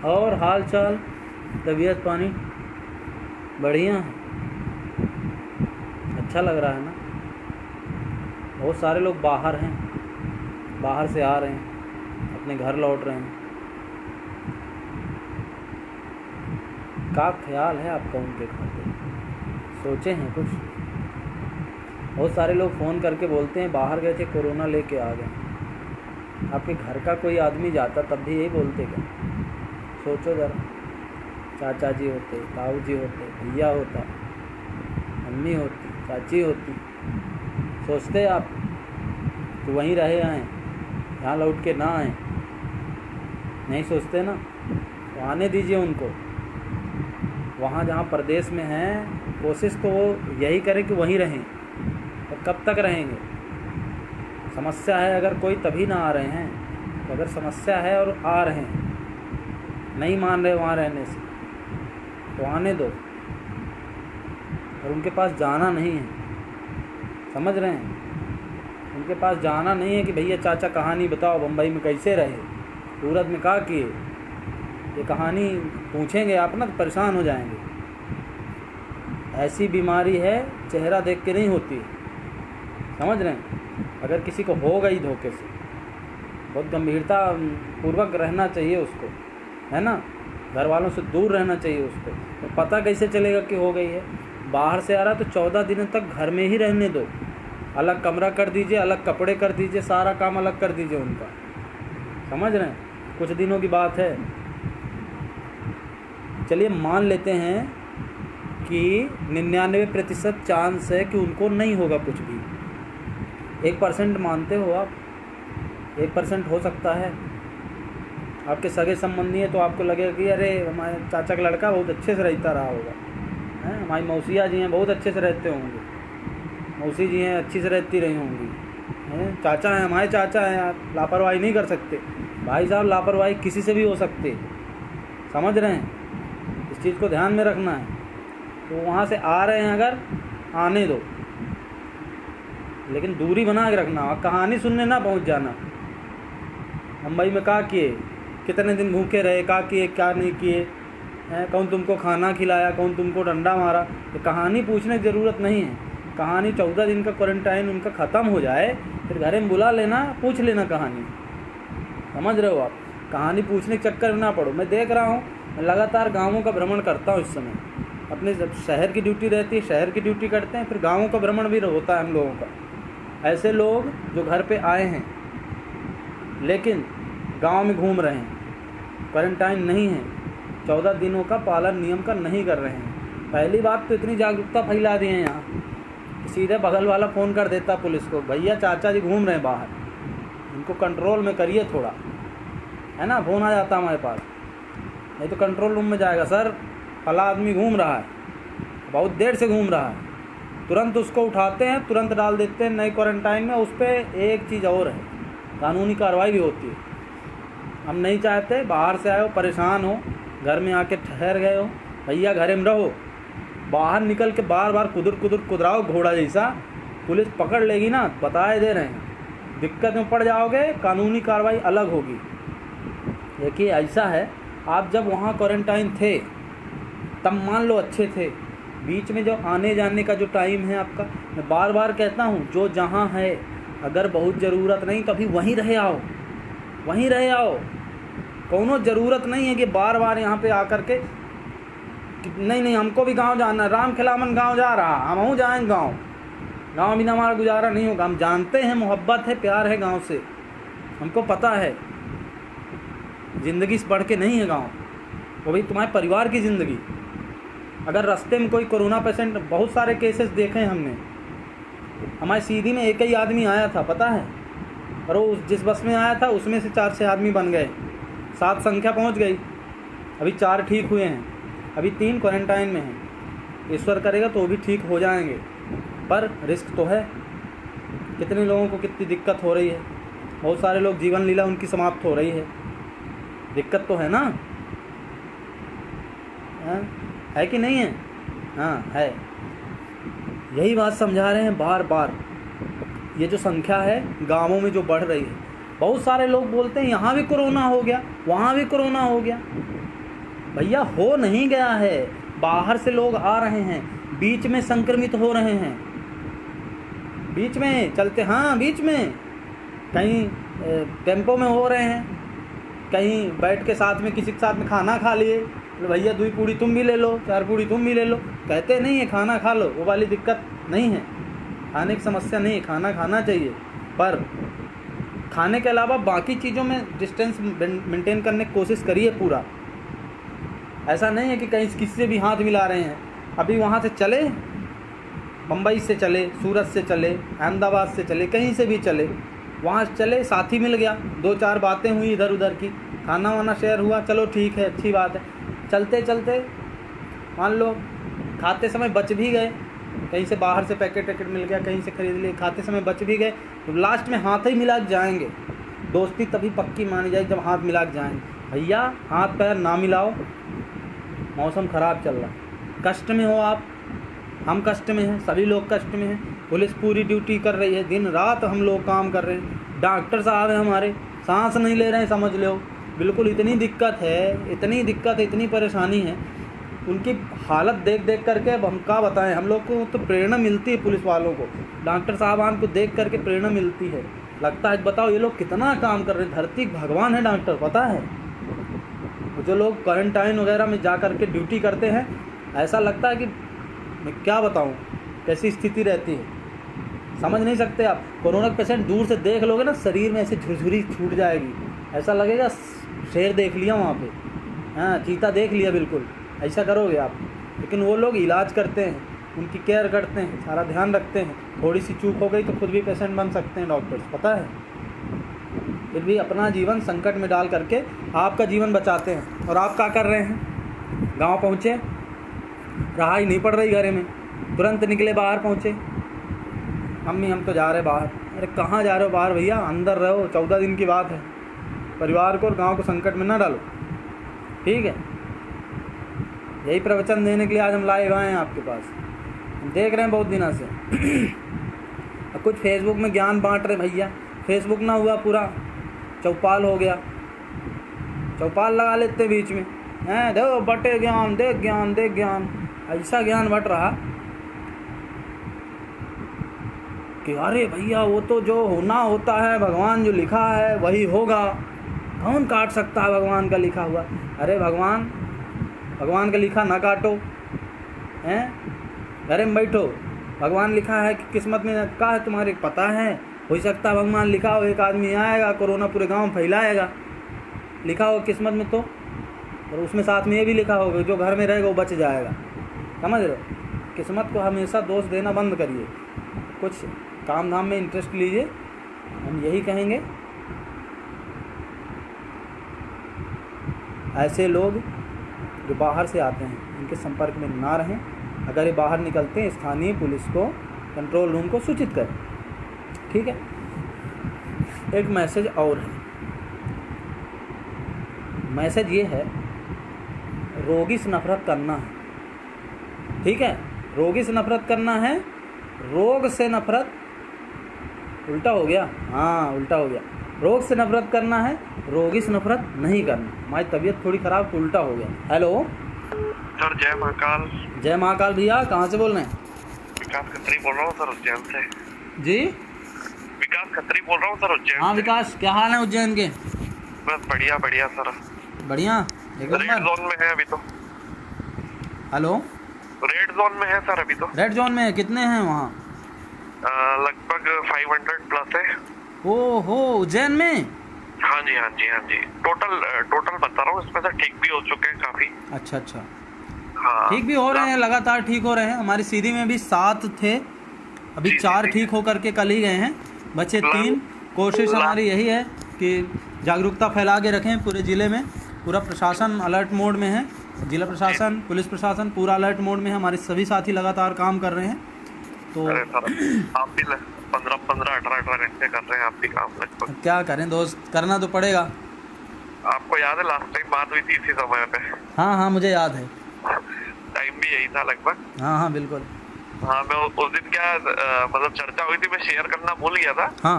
और हाल चाल, तबीयत पानी बढ़िया है? अच्छा लग रहा है ना? बहुत सारे लोग बाहर हैं, बाहर से आ रहे हैं, अपने घर लौट रहे हैं। क्या ख्याल है आपका उनके खाते? सोचे हैं कुछ? बहुत सारे लोग फ़ोन करके बोलते हैं बाहर गए थे, कोरोना लेके आ गए। आपके घर का कोई आदमी जाता तब भी यही बोलते क्या? सोचो ज़रा, चाचा जी होते, ताऊ जी होते, भैया होता, मम्मी होती, चाची होती, सोचते आप कि वहीं रहे आएँ, यहाँ लौट के ना आएँ? नहीं सोचते ना? तो आने दीजिए उनको। वहाँ जहाँ परदेश में हैं, कोशिश तो वो यही करें कि वहीं रहें। और कब तक रहेंगे? समस्या है अगर कोई तभी ना आ रहे हैं। तो अगर समस्या है और आ रहे हैं, नहीं मान रहे वहाँ रहने से, तो आने दो। और उनके पास जाना नहीं है, समझ रहे हैं? उनके पास जाना नहीं है कि भैया चाचा कहानी बताओ, बम्बई में कैसे रहे, सूरत में क्या किए। ये कहानी पूछेंगे आप ना तो परेशान हो जाएंगे। ऐसी बीमारी है, चेहरा देख के नहीं होती, समझ रहे हैं? अगर किसी को हो गई धोखे से, बहुत गंभीरता पूर्वक रहना चाहिए उसको, है ना? घर वालों से दूर रहना चाहिए उसको। तो पता कैसे चलेगा कि हो गई है? बाहर से आ रहा तो 14 दिनों तक घर में ही रहने दो। अलग कमरा कर दीजिए, अलग कपड़े कर दीजिए, सारा काम अलग कर दीजिए उनका। समझ रहे हैं? कुछ दिनों की बात है। चलिए मान लेते हैं कि 99% चांस है कि उनको नहीं होगा कुछ भी। 1% मानते हो आप? 1% हो सकता है। आपके सगे संबंधी है तो आपको लगेगा कि अरे हमारे चाचा का लड़का बहुत अच्छे से रहता रहा होगा, हैं? हमारी मौसिया जी हैं, बहुत अच्छे से रहते होंगे। मौसी जी हैं, अच्छी से रहती रही होंगी, हैं? चाचा हैं, हमारे चाचा हैं, आप लापरवाही नहीं कर सकते। भाई साहब, लापरवाही किसी से भी हो सकती है, समझ रहे हैं? इस चीज़ को ध्यान में रखना है। तो वहाँ से आ रहे हैं अगर, आने दो, लेकिन दूरी बना के रखना। और कहानी सुनने ना पहुँच जाना। मुंबई में क्या किए, कितने दिन भूखे रहे, क्या किए क्या नहीं किए, हैं? कौन तुमको खाना खिलाया, कौन तुमको डंडा मारा, तो कहानी पूछने की ज़रूरत नहीं है। कहानी 14 दिन का क्वारंटाइन उनका ख़त्म हो जाए, फिर घर में बुला लेना, पूछ लेना कहानी। समझ रहे हो आप? कहानी पूछने के चक्कर में ना पड़ो। मैं देख रहा हूँ, मैं लगातार गाँवों का भ्रमण करता हूँ इस समय। अपने जब शहर की ड्यूटी रहती है, शहर की ड्यूटी करते हैं, फिर गाँवों का भ्रमण भी होता है हम लोगों का। ऐसे लोग जो घर पे आए हैं लेकिन गांव में घूम रहे हैं, क्वारंटाइन नहीं है, 14 दिनों का पालन नियम का नहीं कर रहे हैं। पहली बात तो इतनी जागरूकता फैला दी है यहाँ, सीधे बगल वाला फ़ोन कर देता पुलिस को, भैया चाचा जी घूम रहे हैं बाहर, इनको कंट्रोल में करिए थोड़ा, है ना? फ़ोन आ जाता हमारे पास। नहीं तो कंट्रोल रूम में जाएगा, सर फला आदमी घूम रहा है, बहुत देर से घूम रहा है। तुरंत उसको उठाते हैं, तुरंत डाल देते हैं नए क्वारंटाइन में। उस पर एक चीज़ और है, कानूनी कार्रवाई भी होती है। हम नहीं चाहते बाहर से आए हो, परेशान हो, घर में आके ठहर गए हो, भैया घर में रहो। बाहर निकल के बार बार कुदराओ घोड़ा जैसा, पुलिस पकड़ लेगी ना, बताए दे रहे हैं, दिक्कत में पड़ जाओगे, कानूनी कार्रवाई अलग होगी। देखिए ऐसा है, आप जब वहाँ क्वारंटाइन थे तब मान लो अच्छे थे, बीच में जो आने जाने का जो टाइम है आपका, मैं बार बार कहता हूँ, जो जहाँ है अगर बहुत ज़रूरत नहीं तो अभी वहीं रहे आओ, वहीं रहे आओ। कोनो ज़रूरत नहीं है कि बार बार यहाँ पे आकर के नहीं हमको भी गांव जाना है, राम खिलावन गांव जा रहा, हम जाएंगे गांव, गांव बिना हमारा गुजारा नहीं होगा। हम जानते हैं, मोहब्बत है, प्यार है गांव से, हमको पता है ज़िंदगी से बढ़ के नहीं है गांव, वो भी तुम्हारे परिवार की ज़िंदगी। अगर रास्ते में कोई कोरोना पेशेंट, बहुत सारे केसेस देखे हैं हमने, हमारे सीधी में एक ही आदमी आया था, पता है, और वो जिस बस में आया था उसमें से 4-6 आदमी बन गए, 7 संख्या पहुंच गई। अभी 4 ठीक हुए हैं, अभी 3 क्वारंटाइन में हैं। ईश्वर करेगा तो वो भी ठीक हो जाएंगे, पर रिस्क तो है। कितने लोगों को कितनी दिक्कत हो रही है, बहुत सारे लोग जीवन लीला उनकी समाप्त हो रही है, दिक्कत तो है ना? है कि नहीं है? हाँ है। यही बात समझा रहे हैं बार बार। ये जो संख्या है गांवों में जो बढ़ रही है, बहुत सारे लोग बोलते हैं यहाँ भी कोरोना हो गया, वहाँ भी कोरोना हो गया। भैया हो नहीं गया है, बाहर से लोग आ रहे हैं, बीच में संक्रमित हो रहे हैं, बीच में चलते, हाँ बीच में कहीं टेम्पो में हो रहे हैं, कहीं बैठ के साथ में किसी के साथ में खाना खा लिए, भैया 2 पूड़ी तुम भी ले लो, 4 पूड़ी तुम भी ले लो, कहते नहीं है खाना खा लो, वो वाली दिक्कत नहीं है, खाने की समस्या नहीं है, खाना खाना चाहिए, पर खाने के अलावा बाकी चीज़ों में डिस्टेंस मेंटेन करने की कोशिश करिए पूरा। ऐसा नहीं है कि कहीं किसी से भी हाथ मिला रहे हैं। अभी वहाँ से चले, मुंबई से चले, सूरत से चले, अहमदाबाद से चले, कहीं से भी चले, वहाँ चले, साथी मिल गया, 2-4 बातें हुई इधर उधर की, खाना वाना शेयर हुआ, चलो ठीक है, अच्छी बात है। चलते चलते मान लो खाते समय बच भी गए, कहीं से बाहर से पैकेट वैकेट मिल गया, कहीं से खरीद लिए, खाते समय बच भी गए, तो लास्ट में हाथ ही मिला के जाएंगे। दोस्ती तभी पक्की मानी जाएगी जब हाथ मिला के जाएंगे। भैया हाथ पैर ना मिलाओ, मौसम ख़राब चल रहा है, कष्ट में हो आप, हम कष्ट में हैं, सभी लोग कष्ट में हैं, पुलिस पूरी ड्यूटी कर रही है, दिन रात हम लोग काम कर रहे हैं, डॉक्टर साहब हैं हमारे, सांस नहीं ले रहे हैं, समझ लो, बिल्कुल इतनी दिक्कत है, इतनी दिक्कत है, इतनी परेशानी है, उनकी हालत देख देख करके अब हम क्या बताएं। हम लोग को तो प्रेरणा मिलती है, पुलिस वालों को, डॉक्टर साहबान को देख करके प्रेरणा मिलती है, लगता है बताओ ये लोग कितना काम कर रहे हैं, धरती भगवान है डॉक्टर, पता है। जो लोग क्वारंटाइन वगैरह में जा कर के ड्यूटी करते हैं, ऐसा लगता है कि मैं क्या बताऊं कैसी स्थिति रहती है, समझ नहीं सकते आप। कोरोना के पेशेंट दूर से देख लोगे ना, शरीर में ऐसे झुरझुरी छूट जाएगी, ऐसा लगेगा शेर देख लिया वहाँ पे, हाँ चीता देख लिया, बिल्कुल ऐसा करोगे आप। लेकिन वो लोग इलाज करते हैं, उनकी केयर करते हैं, सारा ध्यान रखते हैं, थोड़ी सी चूक हो गई तो खुद भी पेशेंट बन सकते हैं डॉक्टर्स, पता है। फिर भी अपना जीवन संकट में डाल करके आपका जीवन बचाते हैं। और आप क्या कर रहे हैं, गांव पहुँचे, रहाई नहीं पड़ रही घरे में, तुरंत निकले बाहर पहुँचे, मम्मी हम तो जा रहे बाहर। अरे कहाँ जा रहे हो बाहर भैया, अंदर रहो, 14 दिन की बात है, परिवार को और गांव को संकट में ना डालो, ठीक है। यही प्रवचन देने के लिए आज हम लाए हुए हैं आपके पास, हम देख रहे हैं बहुत दिनों से। अब कुछ फेसबुक में ज्ञान बांट रहे भैया, फेसबुक ना हुआ पूरा चौपाल हो गया, चौपाल लगा लेते बीच में, हैं देखो बटे ज्ञान, देख ज्ञान, देख ज्ञान, ऐसा ज्ञान बट रहा कि अरे भैया वो तो जो होना होता है, भगवान जो लिखा है वही होगा, कौन काट सकता है भगवान का लिखा हुआ। अरे भगवान का लिखा ना काटो, हैं घरे में बैठो, भगवान लिखा है कि किस्मत में क्या है तुम्हारे, पता है, हो सकता है भगवान लिखा हो एक आदमी आएगा कोरोना पूरे गांव में फैलाएगा, लिखा हो किस्मत में तो, और उसमें साथ में ये भी लिखा होगा जो घर में रहेगा वो बच जाएगा, समझ रहे हो। किस्मत को हमेशा दोष देना बंद करिए, कुछ काम धाम में इंटरेस्ट लीजिए, हम यही कहेंगे। ऐसे लोग जो बाहर से आते हैं इनके संपर्क में ना रहें, अगर ये बाहर निकलते हैं स्थानीय पुलिस को, कंट्रोल रूम को सूचित करें, ठीक है। एक मैसेज और है, मैसेज ये है, रोगी से नफरत करना है, ठीक है, रोगी से नफरत करना है, रोग से नफरत, उल्टा हो गया, हाँ उल्टा हो गया, रोग से नफरत करना है, रोगी से नफरत नहीं करना। हमारी तबीयत थोड़ी ख़राब तो उल्टा हो गया। हेलो सर, जय महाकाल। जय महाकाल भैया, कहाँ से बोल रहे हैं? विकास खत्री बोल रहा हूँ सर, उज्जैन से। जी विकास खत्री बोल रहा हूँ सर, उज्जैन। हाँ विकास, क्या हाल है उज्जैन के? बस बढ़िया बढ़िया सर, बढ़िया, एक रेड जोन में है अभी तो। हेलो, रेड जोन में है सर अभी तो। रेड जोन में कितने हैं वहाँ? लगभग 500 प्लस है। ओहो, उज्जैन में? हाँ जी हाँ जी हाँ जी, टोटल बता रहा हूँ, इसमें से ठीक भी हो चुके हैं काफी। अच्छा अच्छा, हाँ ठीक भी हो रहे हैं, लगातार ठीक हो रहे हैं। हमारी सीधी में भी 7 थे, अभी 4 ठीक हो करके कल ही गए हैं, बचे 3। कोशिश हमारी यही है कि जागरूकता फैला के रखें पूरे ज़िले में, पूरा प्रशासन अलर्ट मोड में है, जिला प्रशासन, पुलिस प्रशासन पूरा अलर्ट मोड में है, हमारे सभी साथी लगातार काम कर रहे हैं। तो अरे सर, आप भी 15-18 घंटे कर रहे हैं, आप भी काम लगभग। क्या करें दोस्त, करना तो पड़ेगा। आपको याद है लास्ट टाइम बात हुई थी इसी समय पे? हाँ हाँ मुझे याद है, टाइम भी यही था लगभग। हाँ हाँ बिल्कुल। हाँ, मैं उस दिन क्या मतलब चर्चा हुई थी, मैं शेयर करना भूल गया था। हाँ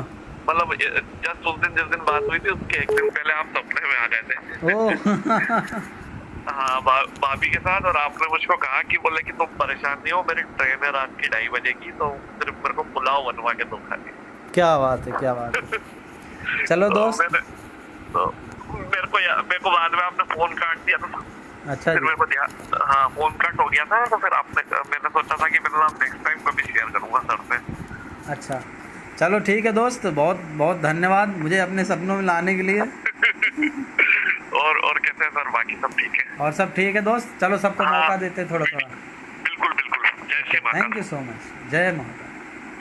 मतलब जस्ट उस दिन जिस दिन बात हुई थी उसके एक दिन पहले आप सपने में आ गए थे। ओह हाँ भाभी के साथ, और आपने मुझको कहा कि बोले कि तुम परेशान नहीं हो, मेरी ट्रेन है रात की 2:30 बजे की, तो सिर्फ मेरे को पुलाव बनवा के दो खाली। क्या बात है, क्या बात है। चलो तो दोस्त। मैंने तो मेरे को बाद में आपने फोन काट दिया था। अच्छा फिर जी। मेरे को ध्यान, हाँ फोन कट हो गया था, तो फिर मैंने सोचा था कि मैं नेक्स्ट टाइम कभी शेयर करूंगा सर से। अच्छा, चलो ठीक है दोस्त, बहुत बहुत धन्यवाद मुझे अपने सपनों में लाने के लिए। और कैसे हैं सर, बाकी सब ठीक है? और सब ठीक है दोस्त, चलो सबको हाँ मौका देते हैं थोड़ा थोड़ा। बिल्कुल बिल्कुल, जय Shri Mata. Thank you so much. जय माता।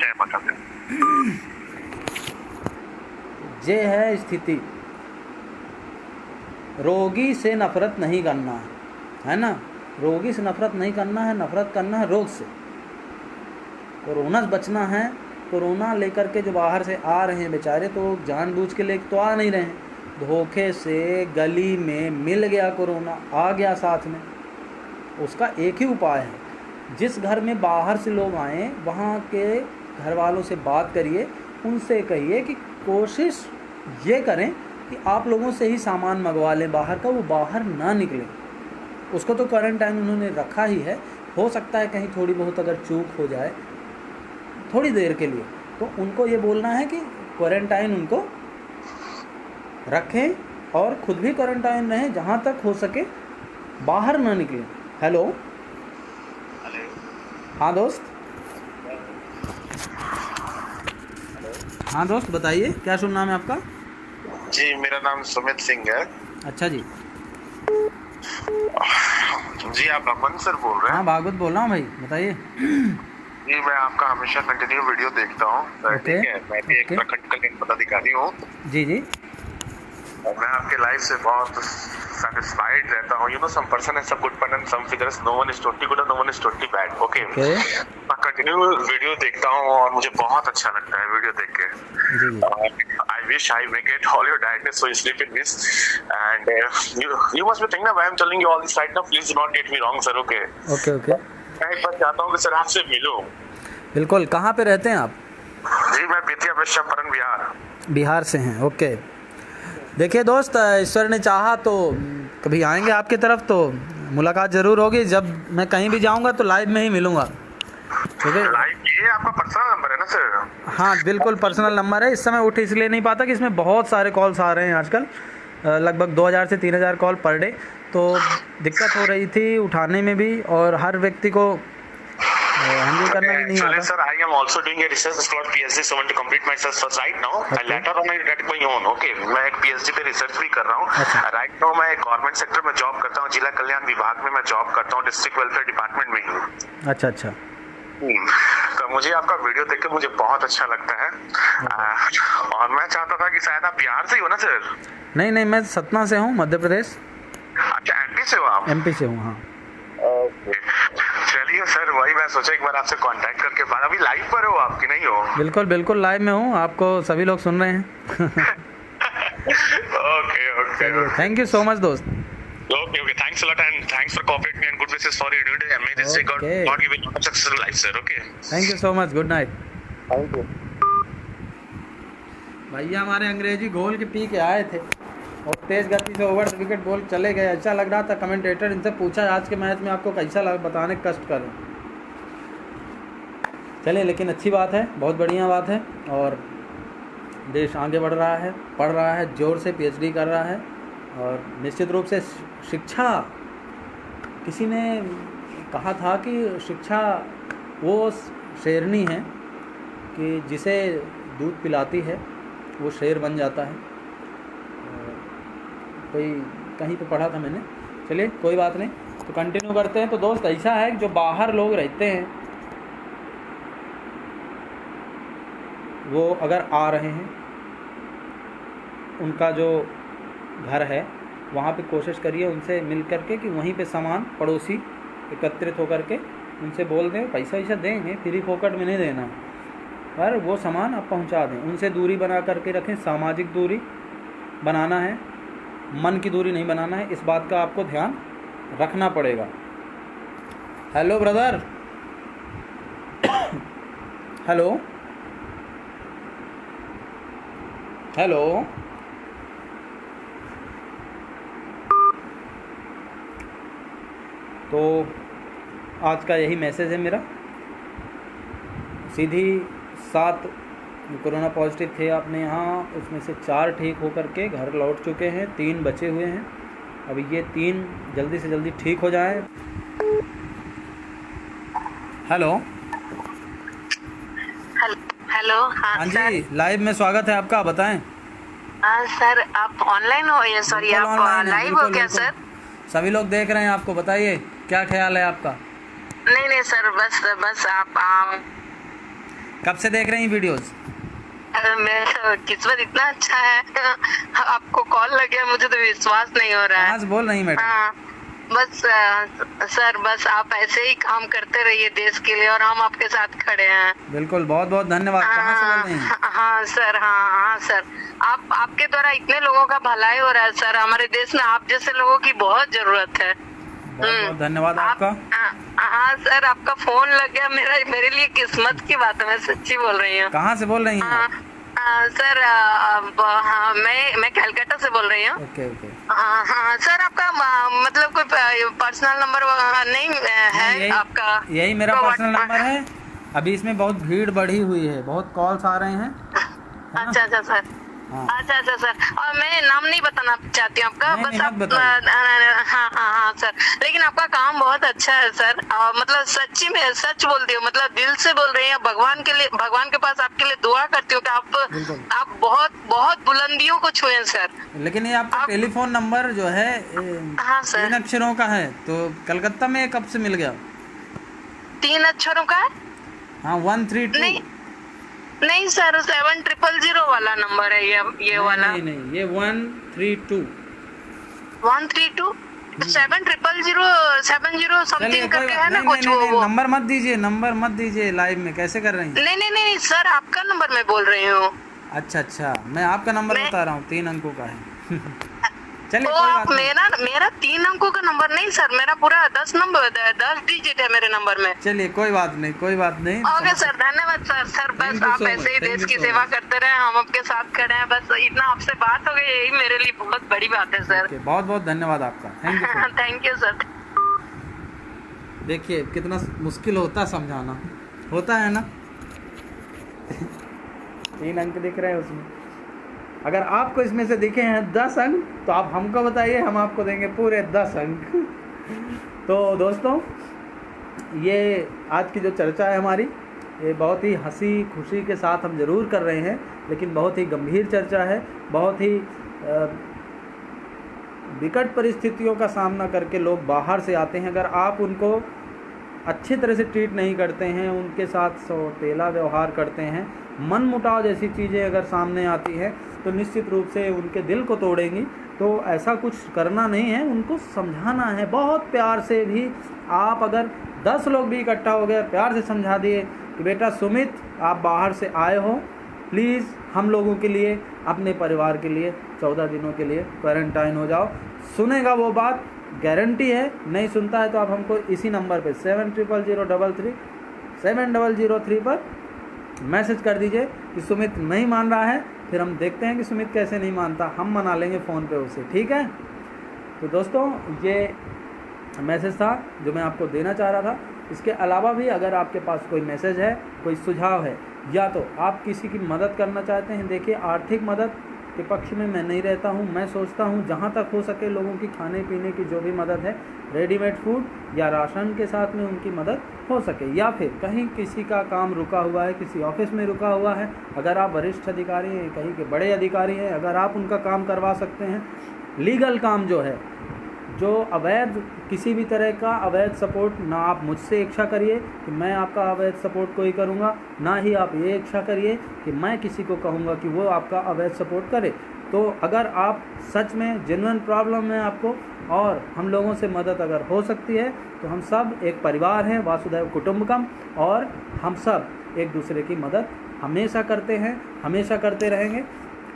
जय माता दी। ये है स्थिति, रोगी से नफरत नहीं करना है ना, रोगी से नफरत नहीं करना है, नफरत करना है रोग से। कोरोना से बचना है। कोरोना लेकर के जो बाहर से आ रहे हैं बेचारे, तो जानबूझ के लेके तो आ नहीं रहे हैं, धोखे से गली में मिल गया कोरोना, आ गया साथ में। उसका एक ही उपाय है, जिस घर में बाहर से लोग आएँ वहाँ के घर वालों से बात करिए, उनसे कहिए कि कोशिश ये करें कि आप लोगों से ही सामान मंगवा लें बाहर का, वो बाहर ना निकलें। उसको तो क्वारंटाइन उन्होंने रखा ही है, हो सकता है कहीं थोड़ी बहुत अगर चूक हो जाए थोड़ी देर के लिए, तो उनको ये बोलना है कि क्वारंटाइन उनको रखें और ख़ुद भी क्वारंटाइन रहें, जहाँ तक हो सके बाहर ना निकलें। हेलो। हाँ दोस्त। हाँ दोस्त, बताइए क्या शुभ नाम है आपका? जी मेरा नाम सुमित सिंह है। अच्छा जी। जी आप अमन सर बोल रहे हैं? हाँ भागवत बोल रहा हूँ भाई, बताइए। जी मैं आपका हमेशा कंटिन्यू वीडियो देखता हूँ। ठीक है, मैं भी एक प्रखंड कल्याण पदाधिकारी हूँ। जी जी। और मैं आपके लाइफ से बहुत satisfied रहता हूँ। You know, some person has some good fun and some figures. No one is totally good and no one is totally bad. Okay. मैं कंटिन्यू वीडियो देखता हूँ और मुझे बहुत अच्छा लगता है वीडियो देख के। I wish I may get all your diagnosis so you sleep in peace. And you must be thinking why I'm telling you all this right now. Please do not get me wrong, sir. Okay. Okay okay. मैं एक बार चाहता हूँ कि sir आपसे मिलूं। बिल्कुल। कहाँ पे रहते हैं आप? जी मैं बेतिया पश्चिम बिहार। बिहार से हैं, ओके। देखिए दोस्त, ईश्वर ने चाहा तो कभी आएंगे आपकी तरफ, तो मुलाकात ज़रूर होगी। जब मैं कहीं भी जाऊंगा तो लाइव में ही मिलूंगा, ठीक है? लाइव? ये आपका पर्सनल नंबर है ना सर? हाँ बिल्कुल पर्सनल नंबर है। इस समय उठ इसलिए नहीं पाता कि इसमें बहुत सारे कॉल्स आ रहे हैं आजकल, लगभग 2000 से 3000 कॉल पर डे, तो दिक्कत हो रही थी उठाने में भी, और हर व्यक्ति को हैंडल करना भी नहीं आता। Sir, I am also doing a research about PhD, so I want to complete myself first right now. And later on I get my own. Okay, मैं एक PhD पे रिसर्च भी कर रहा हूँ। Right now मैं गवर्नमेंट सेक्टर में job करता हूँ, जिला कल्याण विभाग में मैं जॉब करता हूँ, डिस्ट्रिक्ट वेलफेयर डिपार्टमेंट में ही। अच्छा अच्छा। तो मुझे आपका वीडियो देख के मुझे बहुत अच्छा लगता है। और मैं चाहता था कि शायद आप बिहार से ही हो ना सर? नहीं नहीं, मैं सतना से हूँ, मध्य प्रदेश। अच्छा, एमपी से हो आप? एमपी से हूँ, हाँ। चलिए सर, वही मैं सोचा एक बार आपसे कांटेक्ट करके बात। अभी लाइव पर हो आप कि नहीं हो? बिल्कुल बिल्कुल लाइव में हूँ, आपको सभी लोग सुन रहे हैं। Okay okay, thank you so much दोस्त। Okay okay, thanks a lot and thanks for cooperating me and good wishes for your new day. May this day God give you a successful life sir. Okay, thank you so much, good night. Thank you. भैया हमारे अंग्रेजी घोल के P के आए थे और तेज़ गति से ओवर द विकेट बॉल चले गए। अच्छा लग रहा था। कमेंटेटर इनसे पूछा आज के मैच में आपको कैसा लगा, बताने कष्ट करें। चलिए, लेकिन अच्छी बात है, बहुत बढ़िया बात है, और देश आगे बढ़ रहा है, पढ़ रहा है, जोर से पीएचडी कर रहा है। और निश्चित रूप से शिक्षा, किसी ने कहा था कि शिक्षा वो शेरनी है कि जिसे दूध पिलाती है वो शेर बन जाता है। कोई कहीं पे पढ़ा था मैंने। चलिए कोई बात नहीं, तो कंटिन्यू करते हैं। तो दोस्त, ऐसा है कि जो बाहर लोग रहते हैं वो अगर आ रहे हैं, उनका जो घर है वहाँ पे कोशिश करिए उनसे मिल करके कि वहीं पे सामान पड़ोसी एकत्रित होकर के उनसे बोल दें, पैसा वैसा देंगे, फ्री फोकट में नहीं देना, पर वो सामान आप पहुँचा दें। उनसे दूरी बना करके रखें, सामाजिक दूरी बनाना है, मन की दूरी नहीं बनाना है। इस बात का आपको ध्यान रखना पड़ेगा। Hello brother. Hello hello. तो आज का यही मैसेज है मेरा। सीधी 7 कोरोना पॉजिटिव थे अपने यहाँ, उसमें से 4 ठीक होकर के घर लौट चुके हैं, 3 बचे हुए हैं। अभी ये 3 जल्दी से जल्दी ठीक हो जाएं। Hello hello. हाँ जी, लाइव में स्वागत है आपका, बताएं। हाँ सर, आप ऑनलाइन हो या सॉरी आप लाइव हो क्या सर? सभी लोग देख रहे हैं आपको, बताइए क्या ख्याल है आपका? नहीं सर, बस आप कब से देख रहे हैं वीडियोस? मेरा किस्मत इतना अच्छा है, आपको कॉल लग गया, मुझे तो विश्वास नहीं हो रहा है। कहाँ से बोल रही हैं मैडम? हाँ बस सर, बस आप ऐसे ही काम करते रहिए देश के लिए और हम आपके साथ खड़े हैं। बिल्कुल, बहुत बहुत धन्यवाद। कहाँ से बोल रही हैं? हाँ सर, हाँ सर, आपके द्वारा इतने लोगों का भलाई हो रहा है सर। हमारे देश में आप जैसे लोगों की बहुत जरूरत है। बहुत बहुत धन्यवाद आपका। हाँ सर, आपका फोन लग गया, मेरे लिए किस्मत की बात है, मैं सच्ची बोल रही हूँ। कहाँ से बोल रही हैं? सर हाँ, मैं कलकत्ता से बोल रही हूँ। Okay okay. हाँ सर, आपका मतलब कोई पर्सनल नंबर नहीं है आपका? यही मेरा पर्सनल नंबर है। अभी इसमें बहुत भीड़ बढ़ी हुई है, बहुत कॉल्स आ रहे हैं। अच्छा सर। हाँ। अच्छा सर, और मैं नाम नहीं बताना चाहती हूँ आपका, बस आप हाँ सर, लेकिन आपका काम बहुत अच्छा है सर। मतलब सच्ची में सच बोलती हूँ, मतलब दिल से बोल रही हैं। भगवान के पास आपके लिए दुआ करती हूँ कि आप बहुत बहुत बुलंदियों को छुएं सर। लेकिन ये आपका टेलीफोन नंबर जो है हाँ सर, 3 अक्षरों का है, तो कलकत्ता में कब से मिल गया? 3 अक्षरों का है? हाँ, 132। नहीं सर, 7000 वाला नंबर है ये वाला। नहीं, ये 132 7000 समथिंग करके है ना कुछ। वो नंबर मत दीजिए लाइव में, कैसे कर रही हैं? नहीं सर, आपका नंबर मैं बोल रही हूँ। अच्छा, मैं आपका नंबर बता रहा हूँ, 3 अंकों का है। चलिए, तो आप मेरा 3 अंकों का नंबर नहीं सर, मेरा पूरा 10 डिजिट है मेरे नंबर में। चलिए, कोई बात नहीं। ओके सर, धन्यवाद सर। बस आप ऐसे ही देश की सेवा करते रहे, हम आपके साथ खड़े हैं। बस इतना आपसे बात हो गई, यही मेरे लिए बहुत बड़ी बात है सर। बहुत बहुत धन्यवाद आपका। Thank you sir. देखिए कितना मुश्किल होता है समझाना, होता है ना। 3 अंक दिख रहे हैं उसमें। अगर आपको इसमें से दिखे हैं 10 अंक, तो आप हमको बताइए, हम आपको देंगे पूरे 10 अंक। तो दोस्तों, ये आज की जो चर्चा है हमारी, ये बहुत ही हंसी खुशी के साथ हम ज़रूर कर रहे हैं, लेकिन बहुत ही गंभीर चर्चा है। बहुत ही विकट परिस्थितियों का सामना करके लोग बाहर से आते हैं। अगर आप उनको अच्छी तरह से ट्रीट नहीं करते हैं, उनके साथ सौतेला व्यवहार करते हैं, मन मुटाव जैसी चीज़ें अगर सामने आती हैं, तो निश्चित रूप से उनके दिल को तोड़ेंगी। तो ऐसा कुछ करना नहीं है, उनको समझाना है बहुत प्यार से भी। आप अगर 10 लोग भी इकट्ठा हो गए, प्यार से समझा दिए कि बेटा सुमित, आप बाहर से आए हो, प्लीज़ हम लोगों के लिए, अपने परिवार के लिए 14 दिनों के लिए क्वारंटाइन हो जाओ। सुनेगा वो बात, गारंटी है। नहीं सुनता है तो आप हमको इसी नंबर पे 7003 पर मैसेज कर दीजिए कि सुमित नहीं मान रहा है। फिर हम देखते हैं कि सुमित कैसे नहीं मानता, हम मना लेंगे फ़ोन पे उसे, ठीक है। तो दोस्तों, ये मैसेज था जो मैं आपको देना चाह रहा था। इसके अलावा भी अगर आपके पास कोई मैसेज है, कोई सुझाव है, या तो आप किसी की मदद करना चाहते हैं, देखिए आर्थिक मदद के पक्ष में मैं नहीं रहता हूं। मैं सोचता हूं जहां तक हो सके लोगों की खाने पीने की जो भी मदद है, रेडीमेड फूड या राशन के साथ में उनकी मदद हो सके, या फिर कहीं किसी का काम रुका हुआ है, किसी ऑफिस में रुका हुआ है, अगर आप वरिष्ठ अधिकारी हैं, कहीं के बड़े अधिकारी हैं, अगर आप उनका काम करवा सकते हैं, लीगल काम जो है, जो अवैध किसी भी तरह का अवैध सपोर्ट, ना आप मुझसे इच्छा करिए कि मैं आपका अवैध सपोर्ट कोई करूँगा, ना ही आप ये इच्छा करिए कि मैं किसी को कहूँगा कि वो आपका अवैध सपोर्ट करे। तो अगर आप सच में जेन्युइन प्रॉब्लम है आपको और हम लोगों से मदद अगर हो सकती है, तो हम सब एक परिवार हैं, वासुदैव कुटुंबकम, और हम सब एक दूसरे की मदद हमेशा करते हैं, हमेशा करते रहेंगे,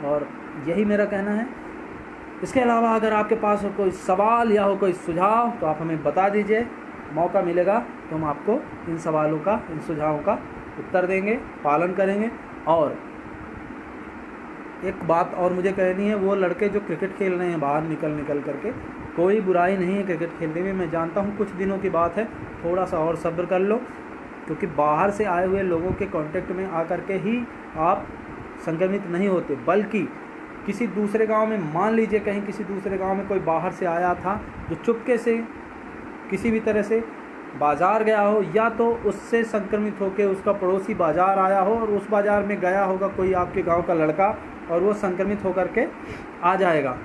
और यही मेरा कहना है। इसके अलावा अगर आपके पास हो कोई सवाल या हो कोई सुझाव, तो आप हमें बता दीजिए, मौका मिलेगा तो हम आपको इन सवालों का, इन सुझावों का उत्तर देंगे, पालन करेंगे। और एक बात और मुझे कहनी है, वो लड़के जो क्रिकेट खेल रहे हैं बाहर निकल करके, कोई बुराई नहीं है क्रिकेट खेलने में। मैं जानता हूँ कुछ दिनों की बात है, थोड़ा सा और सब्र कर लो, क्योंकि बाहर से आए हुए लोगों के कांटेक्ट में आकर के ही आप संक्रमित नहीं होते, बल्कि किसी दूसरे गांव में, मान लीजिए कहीं किसी दूसरे गांव में कोई बाहर से आया था जो चुपके से किसी भी तरह से बाज़ार गया हो, या तो उससे संक्रमित होकर उसका पड़ोसी बाज़ार आया हो और उस बाज़ार में गया होगा कोई आपके गांव का लड़का, और वो संक्रमित होकर के आ जाएगा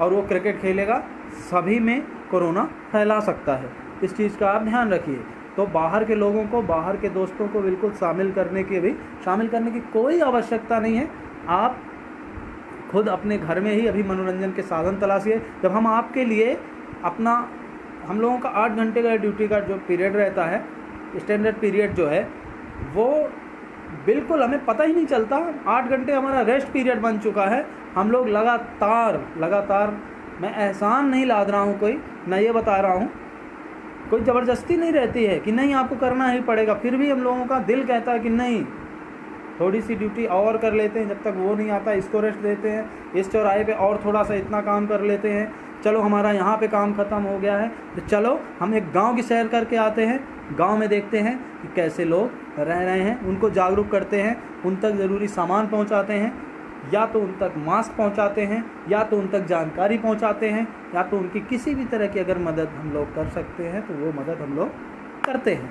और वो क्रिकेट खेलेगा, सभी में कोरोना फैला सकता है। इस चीज़ का आप ध्यान रखिए। तो बाहर के लोगों को, बाहर के दोस्तों को बिल्कुल शामिल करने की कोई आवश्यकता नहीं है। आप खुद अपने घर में ही अभी मनोरंजन के साधन तलाशिए। जब हम आपके लिए हम लोगों का 8 घंटे का ड्यूटी का जो पीरियड रहता है, स्टैंडर्ड पीरियड जो है, वो बिल्कुल हमें पता ही नहीं चलता। 8 घंटे हमारा रेस्ट पीरियड बन चुका है। हम लोग लगातार मैं एहसान नहीं लाद रहा हूँ कोई, मैं ये बता रहा हूँ, कोई ज़बरदस्ती नहीं रहती है कि नहीं आपको करना ही पड़ेगा। फिर भी हम लोगों का दिल कहता है कि नहीं, थोड़ी सी ड्यूटी और कर लेते हैं, जब तक वो नहीं आता इसको रेस्ट देते हैं, इस चौराहे पे और थोड़ा सा इतना काम कर लेते हैं, चलो हमारा यहाँ पे काम ख़त्म हो गया है तो चलो हम एक गांव की सैर करके आते हैं, गांव में देखते हैं कि कैसे लोग रह रहे हैं, उनको जागरूक करते हैं, उन तक ज़रूरी सामान पहुँचाते हैं, या तो उन तक मास्क पहुँचाते हैं, या तो उन तक जानकारी पहुँचाते हैं, या तो उनकी किसी भी तरह की अगर मदद हम लोग कर सकते हैं तो वो मदद हम लोग करते हैं।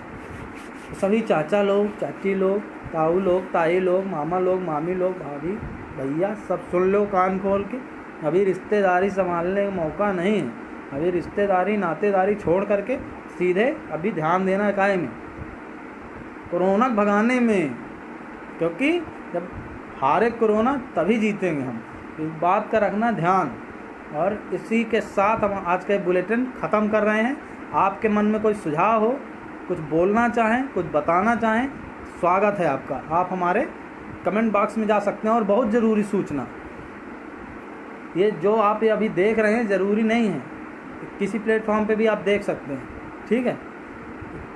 तो सभी चाचा लोग, चाची लोग, ताऊ लोग, ताई लोग, मामा लोग, मामी लोग, भाभी, भैया, सब सुन लो कान खोल के। अभी रिश्तेदारी संभालने का मौका नहीं है। अभी रिश्तेदारी नातेदारी छोड़ करके सीधे अभी ध्यान देना है काय में, कोरोना भगाने में, क्योंकि जब हारे कोरोना तभी जीतेंगे हम। इस बात का रखना ध्यान। और इसी के साथ हम आज का बुलेटिन ख़त्म कर रहे हैं। आपके मन में कोई सुझाव हो, कुछ बोलना चाहें, कुछ बताना चाहें, स्वागत है आपका। आप हमारे कमेंट बॉक्स में जा सकते हैं। और बहुत ज़रूरी सूचना, ये जो आप ये अभी देख रहे हैं ज़रूरी नहीं है, किसी प्लेटफॉर्म पे भी आप देख सकते हैं, ठीक है,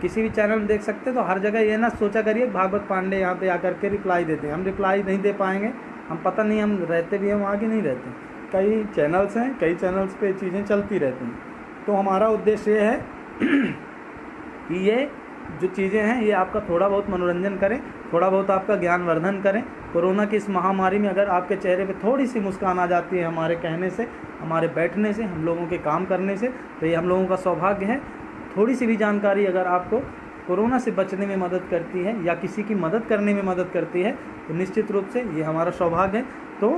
किसी भी चैनल में देख सकते हैं। तो हर जगह ये ना सोचा करिए भागवत पांडे यहाँ पे आकर के रिप्लाई देते हैं। हम रिप्लाई नहीं दे पाएंगे, हम पता नहीं हम रहते भी हैं वहाँ कि नहीं रहते। कई चैनल्स हैं, कई चैनल्स पे चीज़ें चलती रहती हैं। तो हमारा उद्देश्य ये है कि ये जो चीज़ें हैं ये आपका थोड़ा बहुत मनोरंजन करें, थोड़ा बहुत आपका ज्ञानवर्धन करें। कोरोना की इस महामारी में अगर आपके चेहरे पे थोड़ी सी मुस्कान आ जाती है हमारे कहने से, हमारे बैठने से, हम लोगों के काम करने से, तो ये हम लोगों का सौभाग्य है। थोड़ी सी भी जानकारी अगर आपको कोरोना से बचने में मदद करती है या किसी की मदद करने में मदद करती है तो निश्चित रूप से ये हमारा सौभाग्य है। तो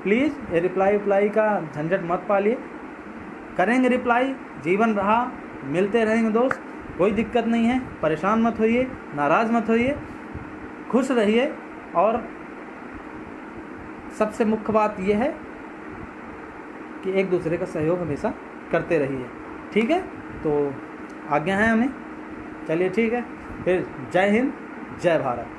प्लीज़ ये रिप्लाई का झंझट मत पालिए, करेंगे रिप्लाई, जीवन रहा, मिलते रहेंगे दोस्त, कोई दिक्कत नहीं है। परेशान मत होइए, नाराज़ मत होइए, खुश रहिए। और सबसे मुख्य बात यह है कि एक दूसरे का सहयोग हमेशा करते रहिए, ठीक है। तो आज्ञा है हमें, चलिए ठीक है, फिर जय हिंद, जय भारत।